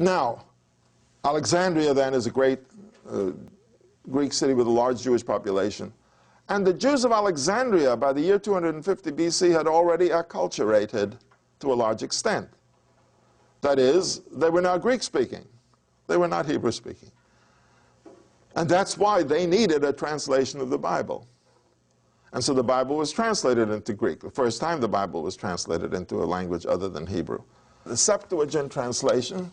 Now, Alexandria then is a great Greek city with a large Jewish population. And the Jews of Alexandria, by the year 250 BC, had already acculturated to a large extent. That is, they were now Greek-speaking. They were not Hebrew-speaking. And that's why they needed a translation of the Bible. And so the Bible was translated into Greek. The first time the Bible was translated into a language other than Hebrew. The Septuagint translation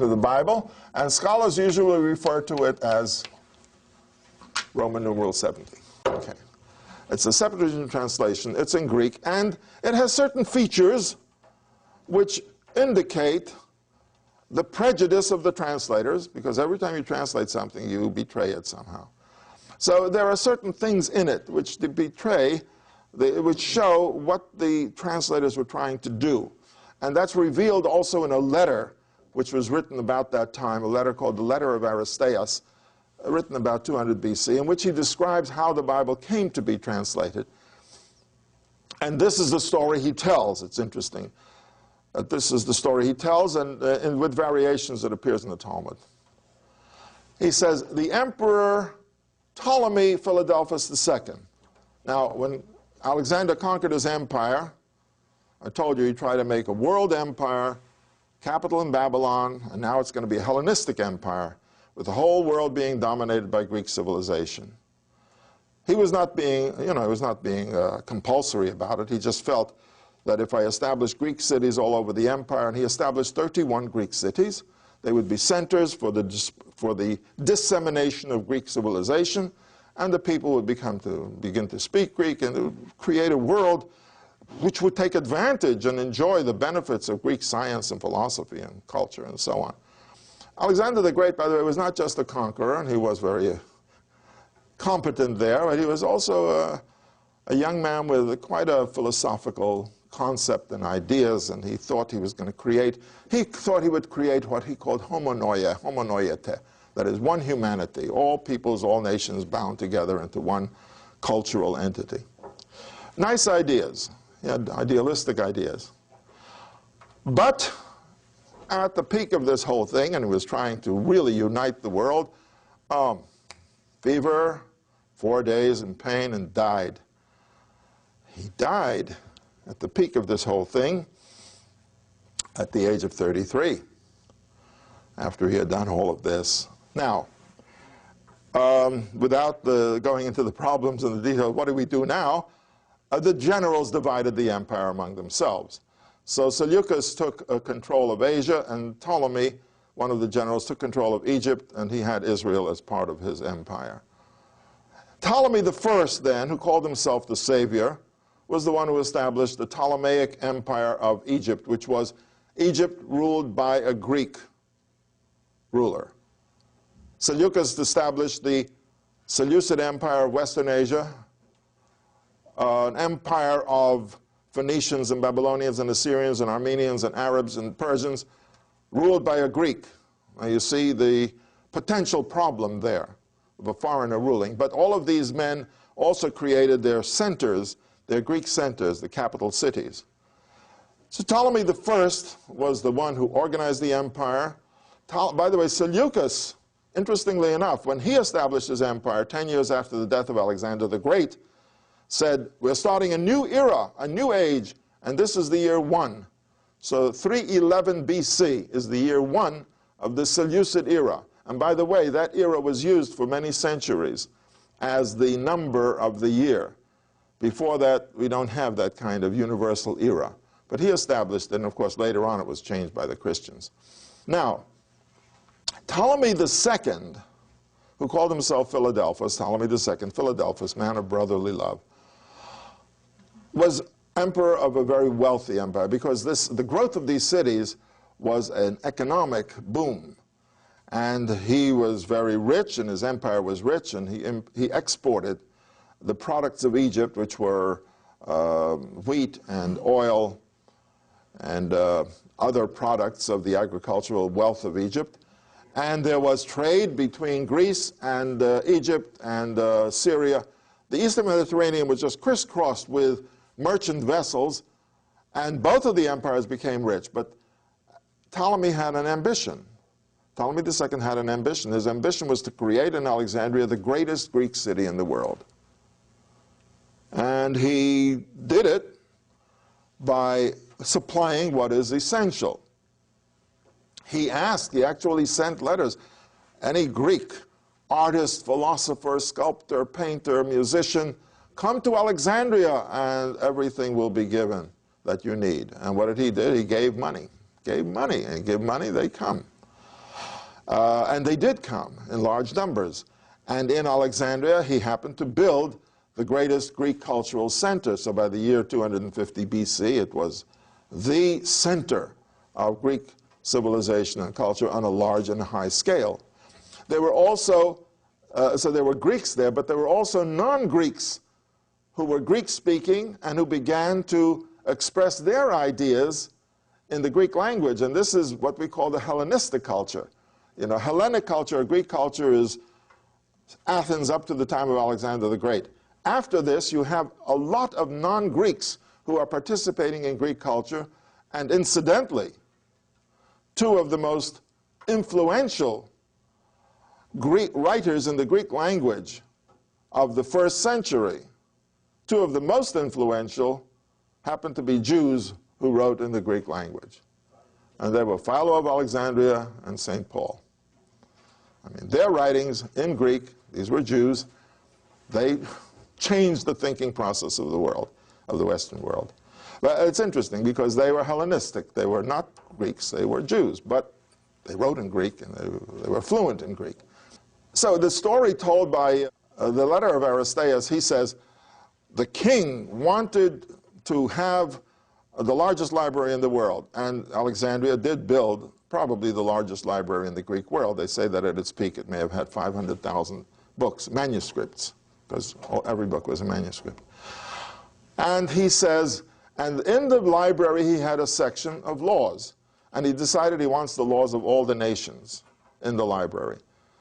of the Bible, and scholars usually refer to it as Roman numeral 70. Okay. It's a Septuagint translation. It's in Greek, and it has certain features which indicate the prejudice of the translators, because every time you translate something, you betray it somehow. So there are certain things in it which betray, which show what the translators were trying to do. And that's revealed also in a letter which was written about that time, a letter called the Letter of Aristeas, written about 200 BC, in which he describes how the Bible came to be translated. And this is the story he tells. It's interesting. This is the story he tells, and with variations it appears in the Talmud. He says, the Emperor Ptolemy Philadelphus II. Now, when Alexander conquered his empire, I told you he tried to make a world empire, capital in Babylon, and now it's going to be a Hellenistic empire, with the whole world being dominated by Greek civilization. He was not being, he was not being compulsory about it. He just felt that if I established Greek cities all over the empire, and he established 31 Greek cities, they would be centers for the dissemination of Greek civilization, and the people would begin to speak Greek, and it would create a world which would take advantage and enjoy the benefits of Greek science and philosophy and culture and so on. Alexander the Great, by the way, was not just a conqueror, and he was very competent there, but he was also a young man with quite a philosophical concept and ideas, and he thought he was going to create, he thought he would create what he called homonoia, homonoiete, that is one humanity, all peoples, all nations bound together into one cultural entity. Nice ideas. He had idealistic ideas. But at the peak of this whole thing, and he was trying to really unite the world, fever, 4 days in pain, and died. He died at the peak of this whole thing at the age of 33, after he had done all of this. Now, without going into the problems and the details, what do we do now? The generals divided the empire among themselves. So Seleucus took control of Asia, and Ptolemy, one of the generals, took control of Egypt, and he had Israel as part of his empire. Ptolemy I, then, who called himself the savior, was the one who established the Ptolemaic Empire of Egypt, which was Egypt ruled by a Greek ruler. Seleucus established the Seleucid Empire of Western Asia, an empire of Phoenicians and Babylonians and Assyrians and Armenians and Arabs and Persians, ruled by a Greek. Now you see the potential problem there of a foreigner ruling. But all of these men also created their centers, their Greek centers, the capital cities. So Ptolemy I was the one who organized the empire. By the way, Seleucus, interestingly enough, when he established his empire 10 years after the death of Alexander the Great, said, we're starting a new era, a new age, and this is the year 1. So 311 BC is the year 1 of the Seleucid era. And by the way, that era was used for many centuries as the number of the year. Before that, we don't have that kind of universal era. But he established it, and of course later on it was changed by the Christians. Now, Ptolemy II, who called himself Philadelphus, Ptolemy II, Philadelphus, man of brotherly love, was emperor of a very wealthy empire, because the growth of these cities was an economic boom. And he was very rich, and his empire was rich, and he exported the products of Egypt, which were wheat and oil and other products of the agricultural wealth of Egypt. And there was trade between Greece and Egypt and Syria. The Eastern Mediterranean was just crisscrossed with merchant vessels, and both of the empires became rich. But Ptolemy had an ambition. Ptolemy II had an ambition. His ambition was to create in Alexandria the greatest Greek city in the world. And he did it by supplying what is essential. He actually sent letters. Any Greek artist, philosopher, sculptor, painter, musician, come to Alexandria and everything will be given that you need. And what did he do? He gave money. Gave money. And give money, they come. And they did come in large numbers. And in Alexandria, he happened to build the greatest Greek cultural center. So by the year 250 BC, it was the center of Greek civilization and culture on a large and high scale. There were also, so there were Greeks there, but there were also non-Greeks who were Greek-speaking and who began to express their ideas in the Greek language. And this is what we call the Hellenistic culture. You know, Hellenic culture, or Greek culture, is Athens up to the time of Alexander the Great. After this, you have a lot of non-Greeks who are participating in Greek culture, and incidentally, two of the most influential Greek writers in the Greek language of the first century, two of the most influential, happened to be Jews who wrote in the Greek language. And they were Philo of Alexandria and St. Paul. I mean, their writings in Greek, these were Jews, they changed the thinking process of the world, of the Western world. But it's interesting because they were Hellenistic. They were not Greeks, they were Jews, but they wrote in Greek and they were fluent in Greek. So the story told by the letter of Aristeas, he says, the king wanted to have the largest library in the world, and Alexandria did build probably the largest library in the Greek world. They say that at its peak it may have had 500,000 books, manuscripts, because every book was a manuscript. And he says, and in the library he had a section of laws, and he decided he wants the laws of all the nations in the library.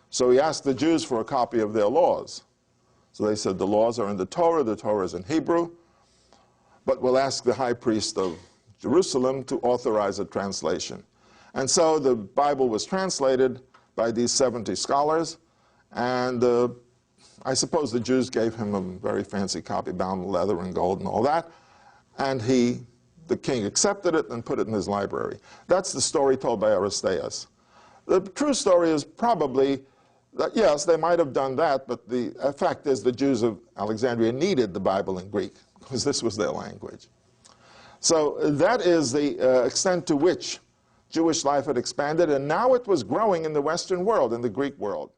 So he asked the Jews for a copy of their laws. So they said the laws are in the Torah is in Hebrew, but we'll ask the high priest of Jerusalem to authorize a translation. And so the Bible was translated by these 70 scholars, and I suppose the Jews gave him a very fancy copy bound in leather and gold and all that, and the king accepted it and put it in his library. That's the story told by Aristeas. The true story is probably that, yes, they might have done that, but the fact is the Jews of Alexandria needed the Bible in Greek, because this was their language. So that is the extent to which Jewish life had expanded, and now it was growing in the Western world, in the Greek world.